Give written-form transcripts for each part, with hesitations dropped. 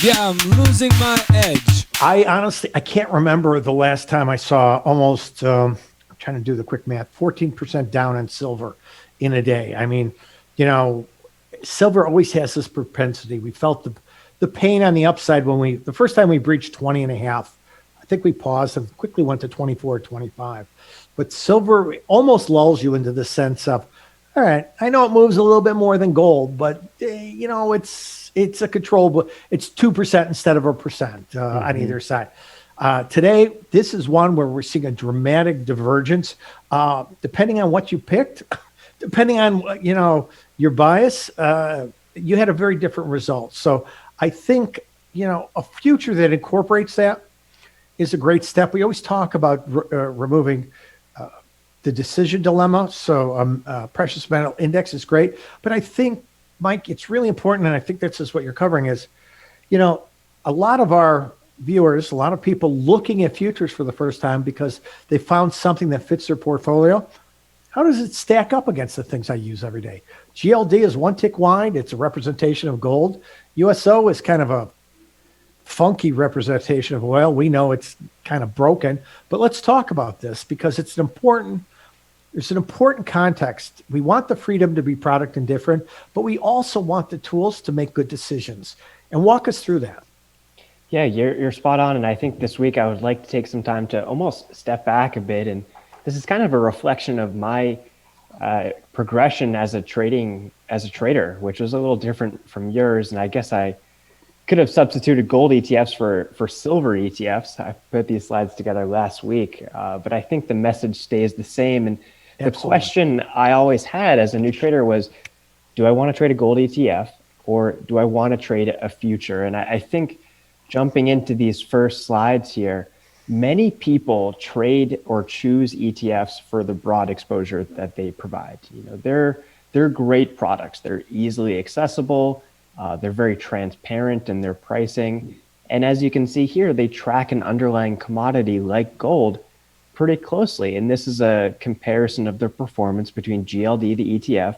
Yeah, I'm losing my edge. I honestly, I can't remember the last time I saw almost, I'm trying to do the quick math, 14% down on silver in a day. I mean, you know, silver always has this propensity. We felt the pain on the upside when the first time we breached 20 and a half. I think we paused and quickly went to 24, 25. But silver almost lulls you into the sense of, all right, I know it moves a little bit more than gold, but it's a controllable. It's 2% instead of a percent on either side. Today, this is one where we're seeing a dramatic divergence, depending on what you picked, depending on your bias. You had a very different result. So I think a future that incorporates that is a great step. We always talk about removing the decision dilemma. So precious metal index is great. But I think, Mike, it's really important, and I think that's just what you're covering is, a lot of our viewers, a lot of people looking at futures for the first time because they found something that fits their portfolio. How does it stack up against the things I use every day? GLD is one tick wide. It's a representation of gold. USO is kind of a funky representation of oil. We know it's kind of broken, but let's talk about this because there's an important context. We want the freedom to be product indifferent, but we also want the tools to make good decisions. And walk us through that. Yeah, you're spot on. And I think this week I would like to take some time to almost step back a bit. And this is kind of a reflection of my progression as a trader, which was a little different from yours. And I guess I could have substituted gold ETFs for silver ETFs. I put these slides together last week, but I think the message stays the same. And the question I always had as a new trader was, do I want to trade a gold ETF or do I want to trade a future? And I think jumping into these first slides here, many people trade or choose ETFs for the broad exposure that they provide. They're great products. They're easily accessible. They're very transparent in their pricing. And as you can see here, they track an underlying commodity like gold pretty closely. And this is a comparison of the performance between GLD, the ETF,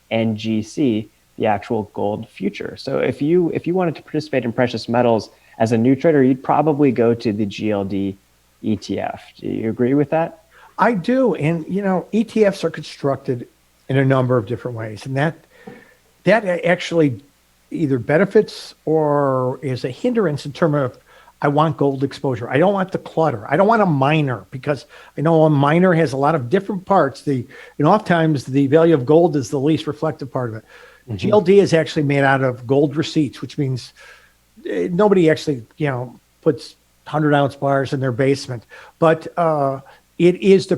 and GC, the actual gold future. So if you wanted to participate in precious metals as a new trader, you'd probably go to the GLD ETF. Do you agree with that? I do. And, ETFs are constructed in a number of different ways. And that actually either benefits or is a hindrance in terms of, I want gold exposure. I don't want the clutter. I don't want a miner because I know a miner has a lot of different parts. Oftentimes the value of gold is the least reflective part of it. Mm-hmm. GLD is actually made out of gold receipts, which means nobody actually, puts 100-ounce bars in their basement. But it is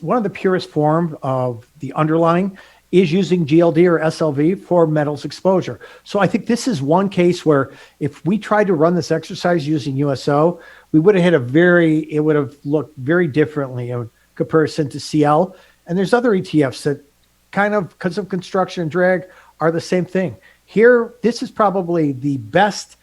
one of the purest form of the underlying is using GLD or SLV for metals exposure. So I think this is one case where if we tried to run this exercise using USO, we would have it would have looked very differently in comparison to CL. And there's other ETFs that kind of, because of construction and drag, are the same thing. Here, this is probably the best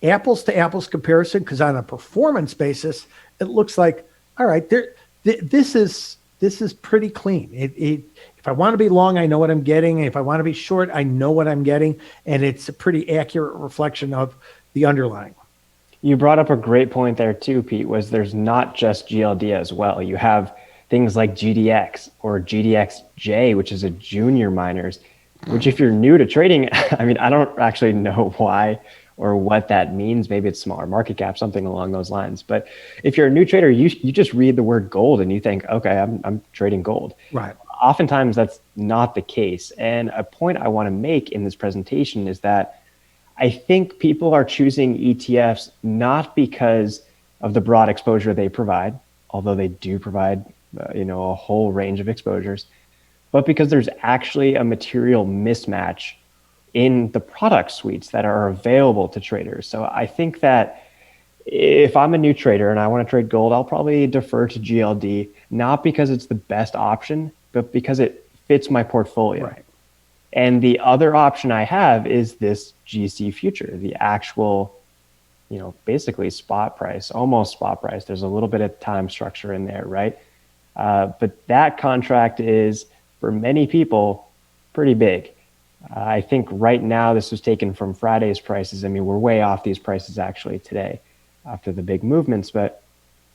apples to apples comparison because on a performance basis, it looks like, all right, this is pretty clean. If I want to be long, I know what I'm getting. If I want to be short, I know what I'm getting. And it's a pretty accurate reflection of the underlying. You brought up a great point there too, Pete, was there's not just GLD as well. You have things like GDX or GDXJ, which is a junior miners, which if you're new to trading, I mean, I don't actually know why or what that means. Maybe it's smaller market cap, something along those lines. But if you're a new trader, you just read the word gold and you think, okay, I'm trading gold. Right. Oftentimes that's not the case. And a point I want to make in this presentation is that I think people are choosing ETFs not because of the broad exposure they provide, although they do provide a whole range of exposures, but because there's actually a material mismatch in the product suites that are available to traders. So I think that if I'm a new trader and I want to trade gold, I'll probably defer to GLD, not because it's the best option, but because it fits my portfolio. Right. And the other option I have is this GC future, the actual, basically spot price, almost spot price. There's a little bit of time structure in there, right? But that contract is, for many people, pretty big. I think right now, this was taken from Friday's prices. I mean, we're way off these prices actually today after the big movements, but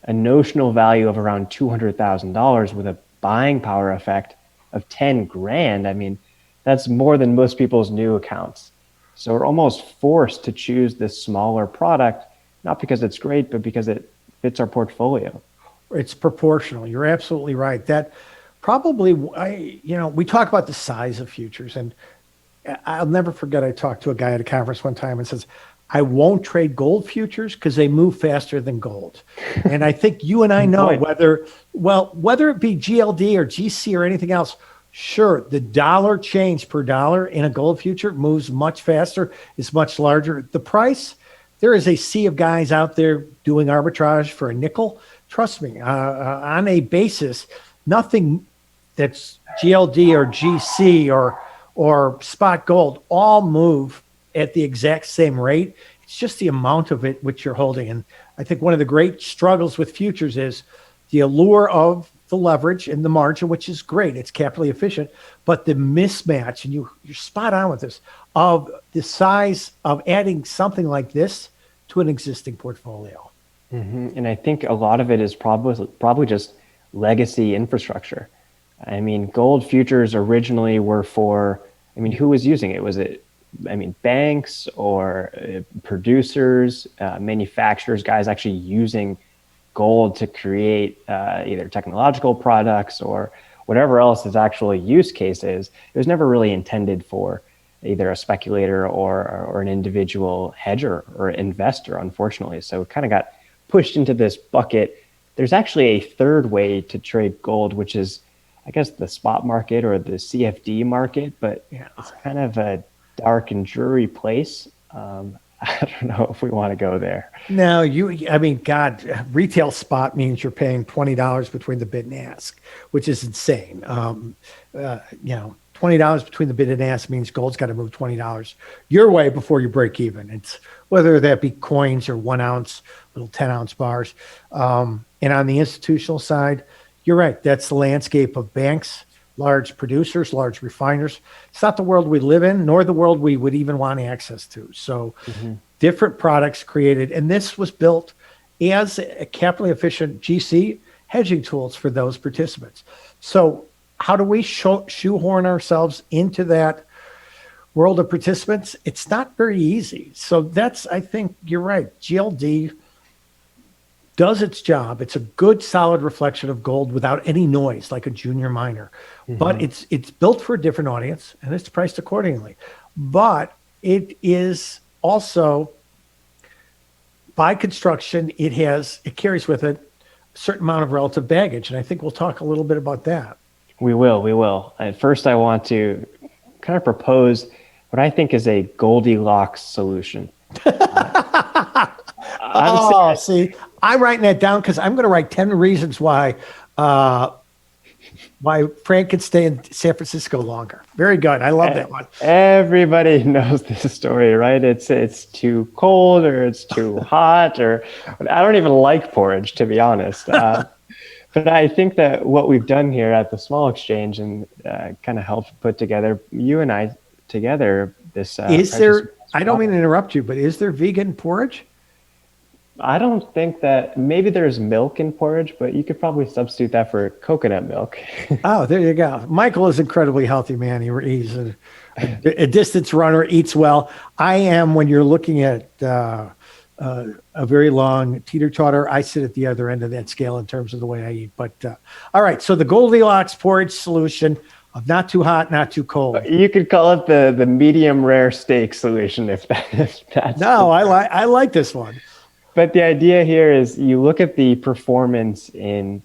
a notional value of around $200,000 with a buying power effect of 10 grand. I mean, that's more than most people's new accounts. So we're almost forced to choose this smaller product, not because it's great, but because it fits our portfolio. It's proportional. You're absolutely right. That probably, we talk about the size of futures, and I'll never forget. I talked to a guy at a conference one time and says, I won't trade gold futures because they move faster than gold. And I think you and I know whether it be GLD or GC or anything else, sure, the dollar change per dollar in a gold future moves much faster, is much larger. The price, there is a sea of guys out there doing arbitrage for a nickel. Trust me, on a basis, nothing that's GLD or GC or spot gold all move at the exact same rate. It's just the amount of it which you're holding. And I think one of the great struggles with futures is the allure of the leverage and the margin, which is great. It's capitally efficient, but the mismatch, and you're spot on with this, of the size of adding something like this to an existing portfolio. Mm-hmm. And I think a lot of it is probably just legacy infrastructure. I mean, gold futures originally were for, who was using it? Was it, banks or producers, manufacturers, guys actually using gold to create either technological products or whatever else its actual use case is. It was never really intended for either a speculator or an individual hedger or investor, unfortunately. So it kind of got pushed into this bucket. There's actually a third way to trade gold, which is, I guess, the spot market or the CFD market, but it's kind of a dark and dreary place. I don't know if we want to go there. No, God, retail spot means you're paying $20 between the bid and ask, which is insane. $20 between the bid and ask means gold's got to move $20 your way before you break even. It's whether that be coins or 1 ounce, little 10-ounce bars. And on the institutional side, you're right. That's the landscape of banks, large producers, large refiners. It's not the world we live in, nor the world we would even want access to. So different products created. And this was built as a capitally efficient GC hedging tools for those participants. So how do we shoehorn ourselves into that world of participants? It's not very easy. So I think you're right. GLD does its job. It's a good, solid reflection of gold without any noise, like a junior miner. But it's built for a different audience, and it's priced accordingly. But it is also, by construction, it carries with it a certain amount of relative baggage, and I think we'll talk a little bit about that. We will. At first, I want to kind of propose what I think is a Goldilocks solution. See, I'm writing that down because I'm going to write 10 reasons why Frank could stay in San Francisco longer. Very good. I love that one. Everybody knows this story, right? It's too cold or it's too hot, or I don't even like porridge, to be honest. But I think that what we've done here at the Small Exchange and kind of helped put together, you and I together, this. I don't mean to interrupt you, but is there vegan porridge? I don't think that, maybe there's milk in porridge, but you could probably substitute that for coconut milk. Oh, there you go. Michael is incredibly healthy, man. He's a distance runner, eats well. I am, when you're looking at a very long teeter-totter, I sit at the other end of that scale in terms of the way I eat. But all right, so the Goldilocks porridge solution of not too hot, not too cold. You could call it the medium rare steak solution if that's. No, I like this one. But the idea here is you look at the performance in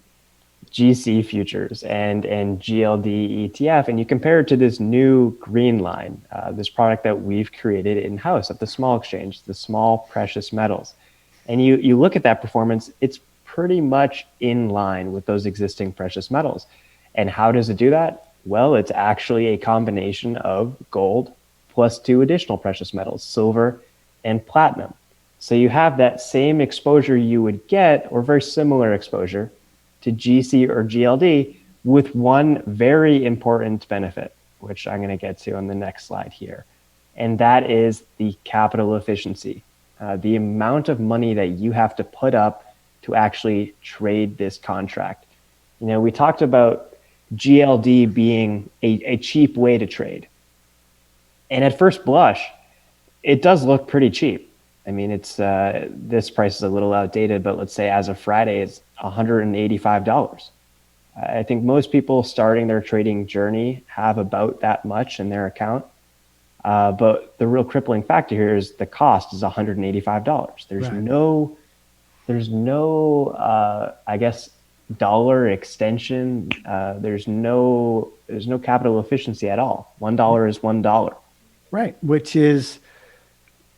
GC futures and GLD ETF, and you compare it to this new green line, this product that we've created in-house at the Small Exchange, the small precious metals. And you look at that performance, it's pretty much in line with those existing precious metals. And how does it do that? Well, it's actually a combination of gold plus 2 additional precious metals, silver and platinum. So you have that same exposure you would get, or very similar exposure, to GC or GLD with one very important benefit. which I'm going to get to on the next slide here. And that is the capital efficiency, the amount of money that you have to put up to actually trade this contract. You know, we talked about GLD being a cheap way to trade. And at first blush, it does look pretty cheap. I mean, it's this price is a little outdated, but let's say as of Friday, it's $185. I think most people starting their trading journey have about that much in their account. But the real crippling factor here is the cost is $185. There's no, I guess, dollar extension. There's no capital efficiency at all. $1 is $1. Right, which is,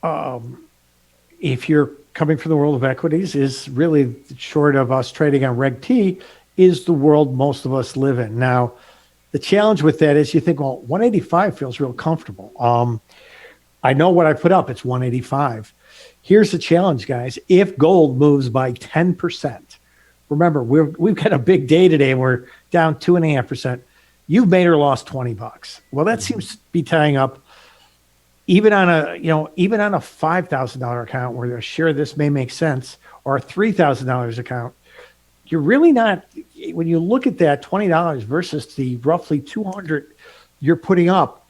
if you're coming from the world of equities, is really short of us trading on Reg T, is the world most of us live in. Now, the challenge with that is you think, well, 185 feels real comfortable. I know what I put up, it's 185. Here's the challenge, guys. If gold moves by 10%, remember, we've got a big day today and we're down 2.5%. You've made or lost $20. Well, that seems to be tying up even on a $5,000 account where a share of this may make sense, or a $3,000 account. You're really not, when you look at that $20 versus the roughly 200 you're putting up,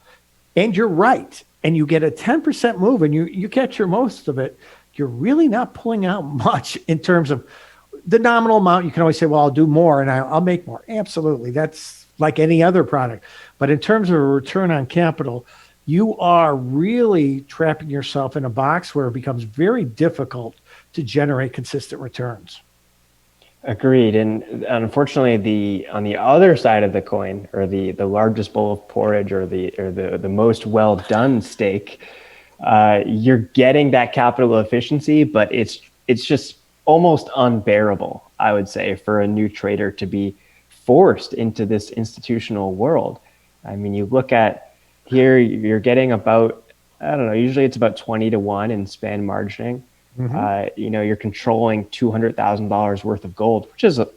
and you're right, and you get a 10% move and you capture most of it, you're really not pulling out much in terms of the nominal amount. You can always say, well, I'll do more and I'll make more. Absolutely. That's like any other product. But in terms of a return on capital, you are really trapping yourself in a box where it becomes very difficult to generate consistent returns. Agreed. And unfortunately, on the other side of the coin, or the largest bowl of porridge, or the most well done steak, you're getting that capital efficiency, but it's just almost unbearable, I would say, for a new trader to be forced into this institutional world. I mean, you look at here, you're getting about, I don't know, usually it's about 20 to 1 in span margining. You're controlling $200,000 worth of gold, which is a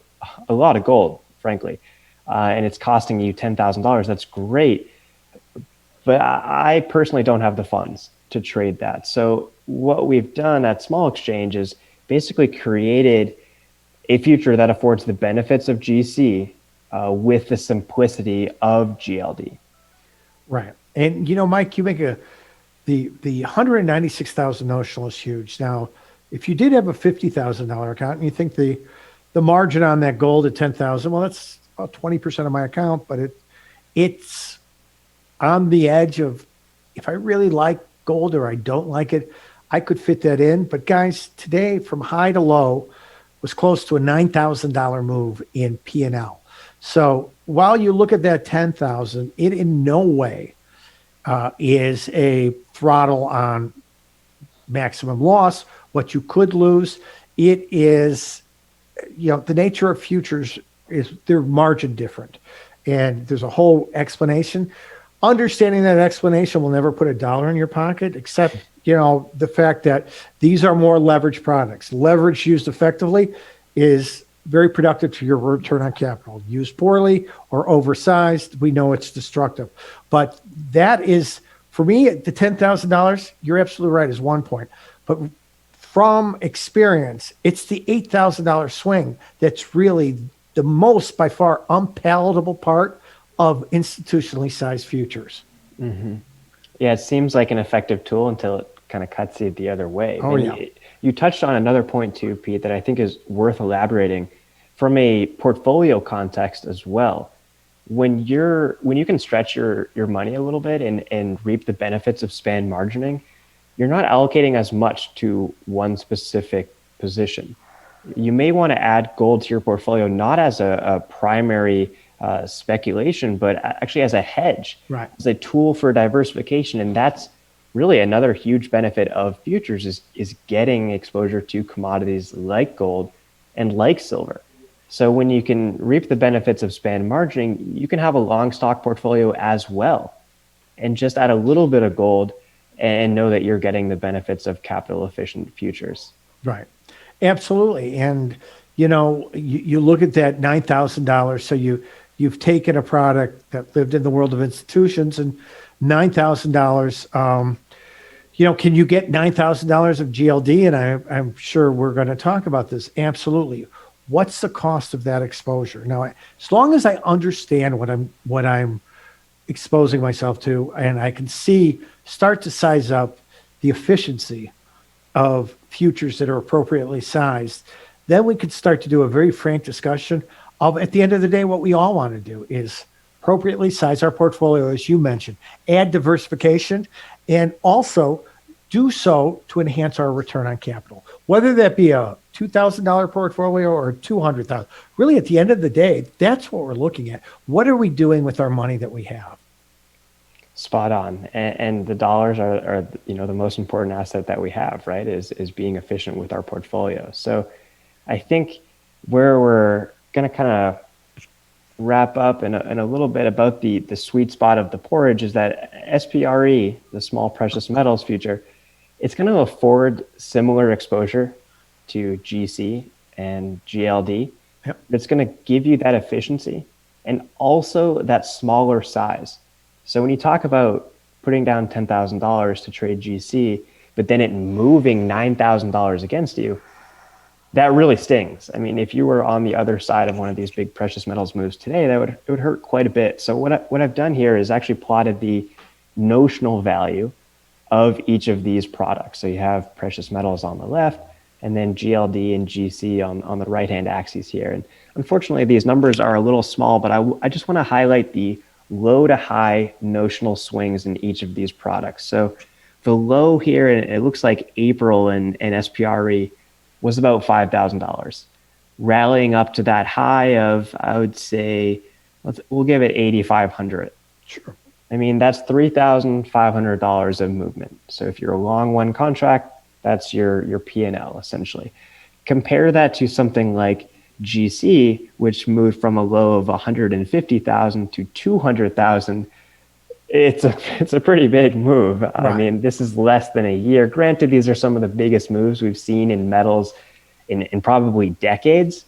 lot of gold, frankly. And it's costing you $10,000. That's great. But I personally don't have the funds to trade that. So what we've done at Small Exchange is basically created a future that affords the benefits of GC with the simplicity of GLD. Right. And, Mike, you make the 196,000 notional is huge. Now, if you did have a $50,000 account and you think the margin on that gold at 10,000, well, that's about 20% of my account, but it's on the edge of, if I really like gold or I don't like it, I could fit that in. But guys, today from high to low was close to a $9,000 move in P&L. So while you look at that 10,000, it in no way is a throttle on maximum loss, what you could lose. It is, the nature of futures is they're margin different. And there's a whole explanation. Understanding that explanation will never put $1 in your pocket, except, the fact that these are more leveraged products. Leverage used effectively is very productive to your return on capital. Used poorly or oversized, we know it's destructive. But that is, for me, the $10,000, you're absolutely right, is 1 point. But from experience, it's the $8,000 swing that's really the most, by far, unpalatable part of institutionally sized futures. Mm-hmm. Yeah, it seems like an effective tool until it kind of cuts you the other way. Oh, yeah. You touched on another point too, Pete, that I think is worth elaborating from a portfolio context as well. When you can stretch your money a little bit and reap the benefits of span margining, you're not allocating as much to one specific position. You may want to add gold to your portfolio, not as a primary speculation, but actually as a hedge, right, as a tool for diversification. And that's really another huge benefit of futures is getting exposure to commodities like gold and like silver. So when you can reap the benefits of span margining, you can have a long stock portfolio as well, and just add a little bit of gold and know that you're getting the benefits of capital efficient futures. Right. Absolutely. And, you look at that $9,000. So you've taken a product that lived in the world of institutions and $9,000. Can you get $9,000 of GLD? And I'm sure we're going to talk about this. Absolutely. What's the cost of that exposure? Now, as long as I understand what I'm exposing myself to, and I can start to size up the efficiency of futures that are appropriately sized, then we could start to do a very frank discussion of, at the end of the day, what we all want to do is appropriately size our portfolio, as you mentioned, add diversification, and also do so to enhance our return on capital, whether that be a $2,000 portfolio or $200,000. Really, at the end of the day, that's what we're looking at. What are we doing with our money that we have? Spot on. And the dollars are the most important asset that we have, right? Is being efficient with our portfolio. So I think where we're going to kind of wrap up in a little bit about the sweet spot of the porridge is that SPRE, the small precious metals future, it's going to afford similar exposure to GC and GLD. Yep. It's going to give you that efficiency and also that smaller size. So when you talk about putting down $10,000 to trade GC, but then it moving $9,000 against you, that really stings. I mean, if you were on the other side of one of these big precious metals moves today, it would hurt quite a bit. So what I've done here is actually plotted the notional value of each of these products. So you have precious metals on the left, and then GLD and GC on the right-hand axis here. And unfortunately, these numbers are a little small, but I just want to highlight the low to high notional swings in each of these products. So the low here, it looks like April and SPRE was about $5,000, rallying up to that high of, I would say, we'll give it 8,500. Sure. I mean, that's $3,500 of movement. So if you're a long one contract, that's your P&L essentially. Compare that to something like GC, which moved from a low of 150,000 to 200,000. It's a pretty big move. Right. I mean, this is less than a year. Granted, these are some of the biggest moves we've seen in metals in probably decades.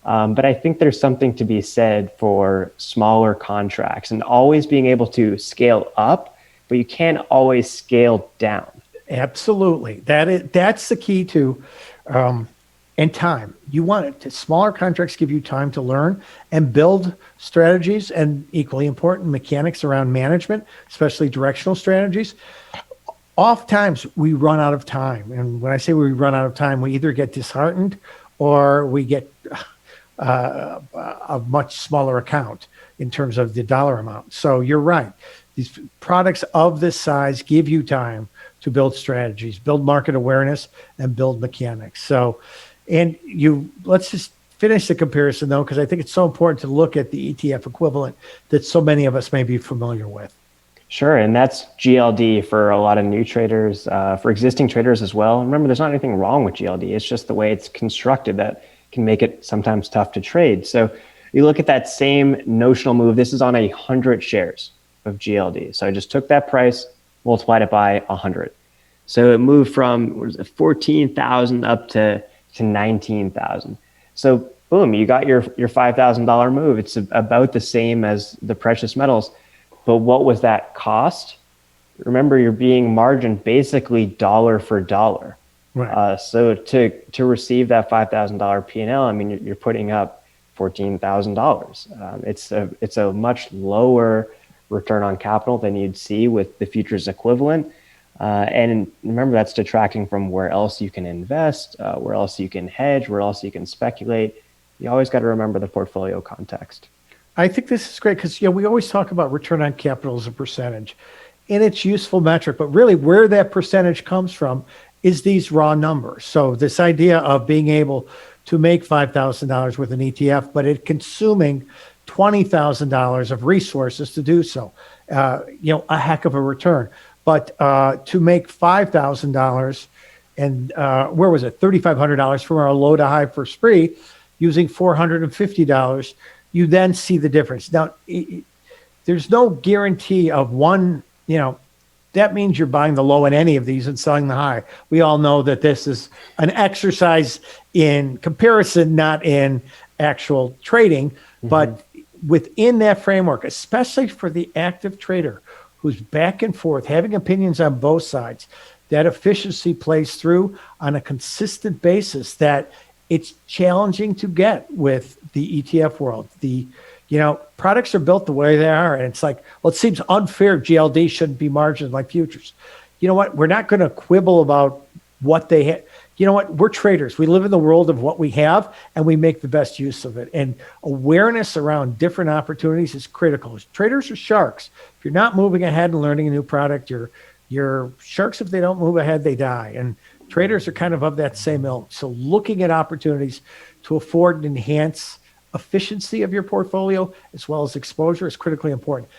But I think there's something to be said for smaller contracts and always being able to scale up, but you can't always scale down. Absolutely. That's the key to, and time. You want it to, smaller contracts give you time to learn and build strategies, and equally important, mechanics around management, especially directional strategies. Oftentimes we run out of time. And when I say we run out of time, we either get disheartened or we get a much smaller account in terms of the dollar amount. So you're right. These products of this size give you time to build strategies, build market awareness, and build mechanics. So, let's just finish the comparison though, because I think it's so important to look at the ETF equivalent that so many of us may be familiar with. Sure, and that's GLD for a lot of new traders, for existing traders as well. Remember, there's not anything wrong with GLD. It's just the way it's constructed that can make it sometimes tough to trade. So you look at that same notional move. This is on 100 shares of GLD. So I just took that price, multiplied it by 100. So it moved from 14,000 up to 19,000. So boom, you got your $5,000 move. It's about the same as the precious metals. But what was that cost? Remember, you're being margined basically dollar for dollar. Right. So to receive that $5,000 P&L, I mean, you're putting up $14,000. It's a much lower return on capital than you'd see with the futures equivalent. And remember, that's detracting from where else you can invest, where else you can hedge, where else you can speculate. You always got to remember the portfolio context. I think this is great because we always talk about return on capital as a percentage, and it's a useful metric, but really where that percentage comes from is these raw numbers. So this idea of being able to make $5,000 with an ETF, but it consuming $20,000 of resources to do so, a heck of a return. But to make $5,000 and where was it? $3,500 from our low to high for SPRE using $450, you then see the difference. Now, there's no guarantee of one, that means you're buying the low in any of these and selling the high. We all know that this is an exercise in comparison, not in actual trading. Mm-hmm. But within that framework, especially for the active trader who's back and forth, having opinions on both sides, that efficiency plays through on a consistent basis that it's challenging to get with the ETF world. Products are built the way they are. And it's like, well, it seems unfair. GLD shouldn't be margins like futures. You know what? We're not going to quibble about what they have. You know what? We're traders. We live in the world of what we have, and we make the best use of it. And awareness around different opportunities is critical. Traders are sharks. If you're not moving ahead and learning a new product, you're sharks. If they don't move ahead, they die. And traders are kind of that same ilk. So looking at opportunities to afford and enhance efficiency of your portfolio as well as exposure is critically important.